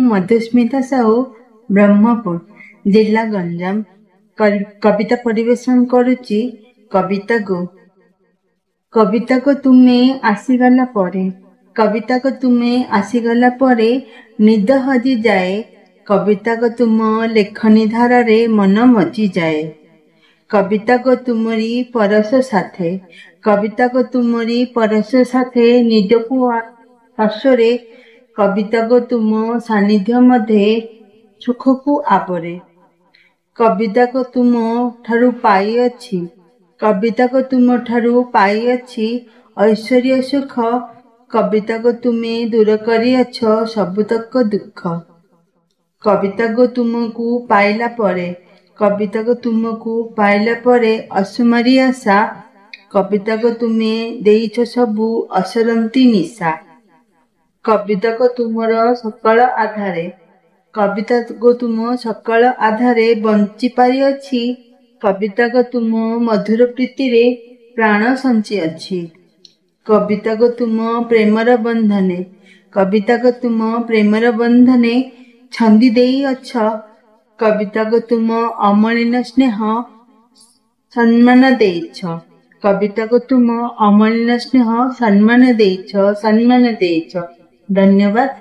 मधुस्मिता साहू ब्रह्मपुर जिला गंजाम कविता परिवेशन करुची। कविता को तुम्हें आसीगला परे कविता को तुम्हें आसीगला परे निद हजि जाए। कविता को तुम लेखनी धारा रे मन मची जाए। कविता को तुमरी परस साथे कविता को तुमरी परस साथे निजकु हर्षरे। कविता को तुम सानिध्य मध्य सुख को आवरे। कविता को तुम ठारू पाई अछि कविता को तुम ठारू पाई अछि ऐश्वर्य सुख। कविता को तुम्हें दूर करी अछ सबुतक दुख। कविता को तुमको पाइला परे कविता को तुमको पाइला परे असुमारी आशा। कविता को तुम्हें देइछ सबु असरंती निशा। कविता को तुमर सकल आधारे कविता को तुम सकल आधारे बंची पाई अछि। कविता को तुम मधुर प्रीति रे प्राण संची अछि। कविता को तुम प्रेमर बंधने कविता को तुम प्रेमर बंधने छंदी देई अछ। कविता को तुम अमलिन स्नेह सम्मान देइछ। कविता को तुम अमलिन स्नेह सम्मान देइछ धन्यवाद।